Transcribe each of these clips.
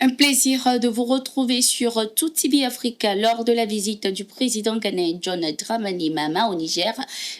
Un plaisir de vous retrouver sur Tout TV Africa lors de la visite du président ghanéen John Dramani Mahama au Niger.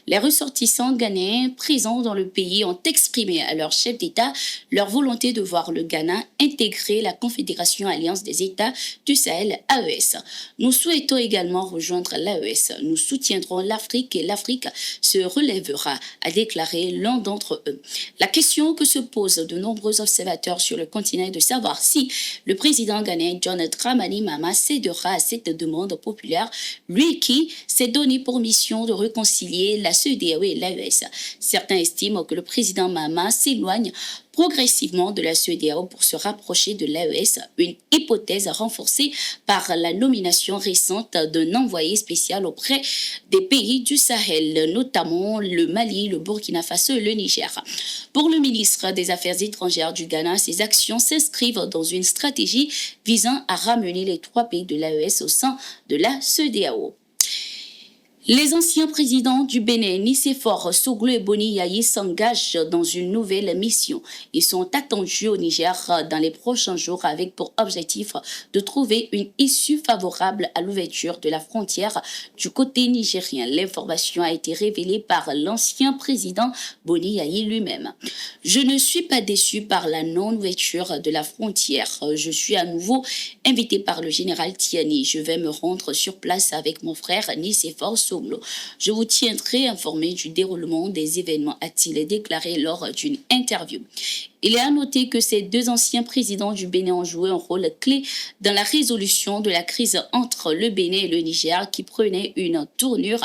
Les ressortissants ghanéens présents dans le pays ont exprimé à leur chef d'État leur volonté de voir le Ghana intégrer la Confédération Alliance des États du Sahel AES. Nous souhaitons également rejoindre l'AES. Nous soutiendrons l'Afrique et l'Afrique se relèvera, a déclaré l'un d'entre eux. La question que se posent de nombreux observateurs sur le continent est de savoir si le président ghanéen John Dramani Mahama cédera à cette demande populaire, lui qui s'est donné pour mission de réconcilier la CEDEAO et l'AES. Certains estiment que le président Mahama s'éloigne progressivement de la CEDEAO pour se rapprocher de l'AES, une hypothèse renforcée par la nomination récente d'un envoyé spécial auprès des pays du Sahel, notamment le Mali, le Burkina Faso et le Niger. Pour le ministre des Affaires étrangères du Ghana, ces actions s'inscrivent dans une stratégie visant à ramener les trois pays de l'AES au sein de la CEDEAO. Les anciens présidents du Bénin, Nicéphore Soglo et Boni Yayi, s'engagent dans une nouvelle mission. Ils sont attendus au Niger dans les prochains jours avec pour objectif de trouver une issue favorable à l'ouverture de la frontière du côté nigérien. L'information a été révélée par l'ancien président Boni Yayi lui-même. Je ne suis pas déçu par la non-ouverture de la frontière. Je suis à nouveau invité par le général Tiani. Je vais me rendre sur place avec mon frère Nicéphore Soglo. Je vous tiendrai informé du déroulement des événements, a-t-il déclaré lors d'une interview. Il est à noter que ces deux anciens présidents du Bénin ont joué un rôle clé dans la résolution de la crise entre le Bénin et le Niger qui prenait une tournure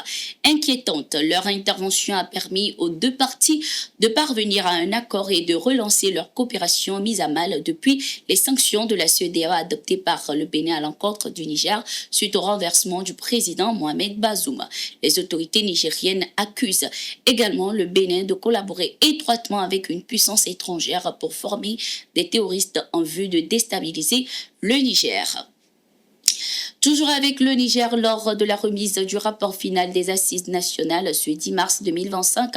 inquiétante. Leur intervention a permis aux deux parties de parvenir à un accord et de relancer leur coopération mise à mal depuis les sanctions de la CEDEAO adoptées par le Bénin à l'encontre du Niger suite au renversement du président Mohamed Bazoum. Les autorités nigériennes accusent également le Bénin de collaborer étroitement avec une puissance étrangère pour former des terroristes en vue de déstabiliser le Niger. Toujours avec le Niger, lors de la remise du rapport final des assises nationales ce 10 mars 2025,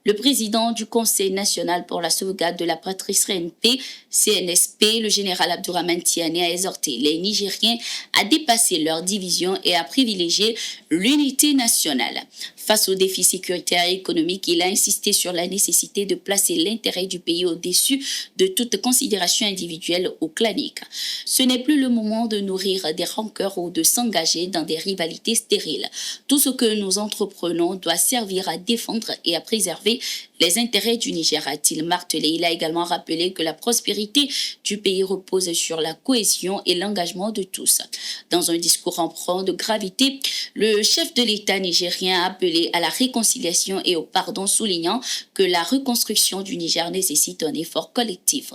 le président du Conseil national pour la sauvegarde de la patrie CNP, CNSP, le général Abdourahmane Tiani, a exhorté les Nigériens à dépasser leurs divisions et à privilégier l'unité nationale. Face aux défis sécuritaires et économiques, il a insisté sur la nécessité de placer l'intérêt du pays au-dessus de toute considération individuelle ou clanique. Ce n'est plus le moment de nourrir des rancœurs ou de s'engager dans des rivalités stériles. Tout ce que nous entreprenons doit servir à défendre et à préserver les intérêts du Niger, a-t-il martelé. Il a également rappelé que la prospérité du pays repose sur la cohésion et l'engagement de tous. Dans un discours empreint de gravité, le chef de l'État nigérien a appelé à la réconciliation et au pardon, soulignant que la reconstruction du Niger nécessite un effort collectif.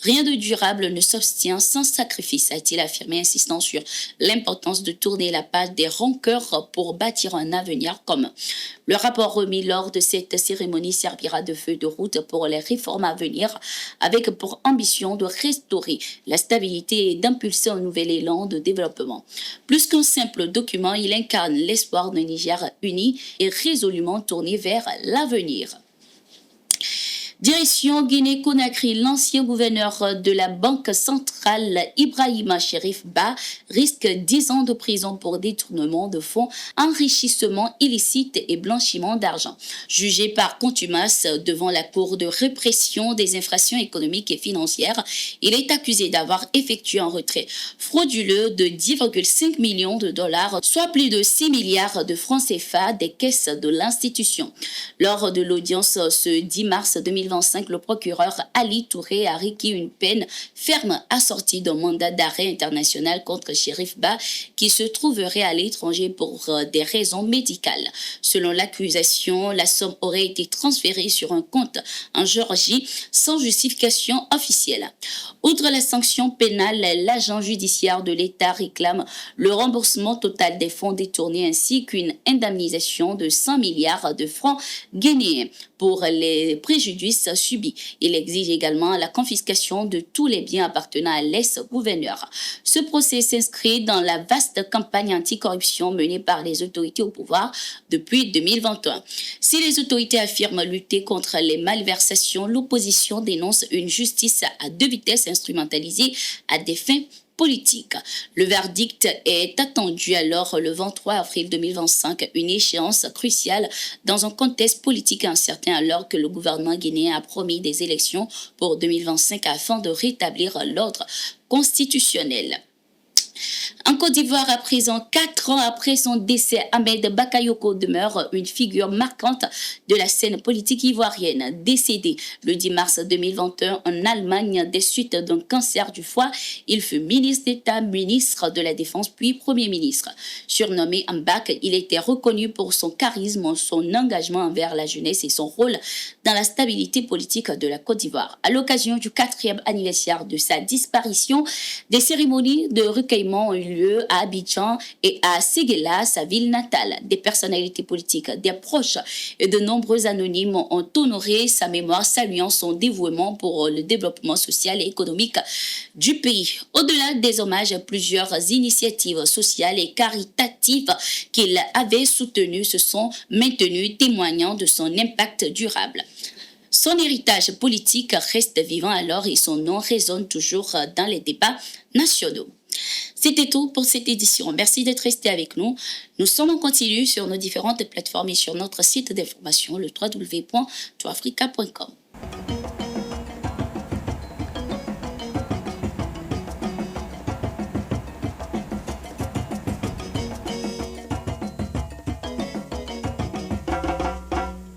Rien de durable ne s'obtient sans sacrifice, a-t-il affirmé, insistant sur l'importance de tourner la page des rancœurs pour bâtir un avenir commun. Le rapport remis lors de cette cérémonie servira de feu de route pour les réformes à venir, avec pour ambition de restaurer la stabilité et d'impulser un nouvel élan de développement. Plus qu'un simple document, il incarne l'espoir d'un Niger uni et résolument tourné vers l'avenir. Direction Guinée-Conakry, l'ancien gouverneur de la Banque centrale Ibrahima Cherif Ba risque 10 ans de prison pour détournement de fonds, enrichissement illicite et blanchiment d'argent. Jugé par contumace devant la Cour de répression des infractions économiques et financières, il est accusé d'avoir effectué un retrait frauduleux de 10,5 millions de dollars, soit plus de 6 milliards de francs CFA des caisses de l'institution. Lors de l'audience ce 10 mars 2025, le procureur Ali Touré a requis une peine ferme assortie d'un mandat d'arrêt international contre Cherif Ba qui se trouverait à l'étranger pour des raisons médicales. Selon l'accusation, la somme aurait été transférée sur un compte en Géorgie sans justification officielle. Outre la sanction pénale, l'agent judiciaire de l'État réclame le remboursement total des fonds détournés ainsi qu'une indemnisation de 100 milliards de francs guinéens pour les préjudices subis. Il exige également la confiscation de tous les biens appartenant à l'ex-gouverneur. Ce procès s'inscrit dans la vaste campagne anticorruption menée par les autorités au pouvoir depuis 2021. Si les autorités affirment lutter contre les malversations, l'opposition dénonce une justice à deux vitesses instrumentalisée à des fins politique. Le verdict est attendu alors le 23 avril 2025, une échéance cruciale dans un contexte politique incertain alors que le gouvernement guinéen a promis des élections pour 2025 afin de rétablir l'ordre constitutionnel. En Côte d'Ivoire, à présent, 4 ans après son décès, Ahmed Bakayoko demeure une figure marquante de la scène politique ivoirienne. Décédé le 10 mars 2021 en Allemagne des suites d'un cancer du foie, il fut ministre d'État, ministre de la Défense, puis Premier ministre. Surnommé Mbak, il était reconnu pour son charisme, son engagement envers la jeunesse et son rôle dans la stabilité politique de la Côte d'Ivoire. À l'occasion du 4e anniversaire de sa disparition, des cérémonies de recueillement ont eu lieu à Abidjan et à Séguéla, sa ville natale. Des personnalités politiques, des proches et de nombreux anonymes ont honoré sa mémoire, saluant son dévouement pour le développement social et économique du pays. Au-delà des hommages, plusieurs initiatives sociales et caritatives qu'il avait soutenues se sont maintenues, témoignant de son impact durable. Son héritage politique reste vivant alors et son nom résonne toujours dans les débats nationaux. C'était tout pour cette édition. Merci d'être resté avec nous. Nous sommes en continu sur nos différentes plateformes et sur notre site d'information, le www.toafrica.com.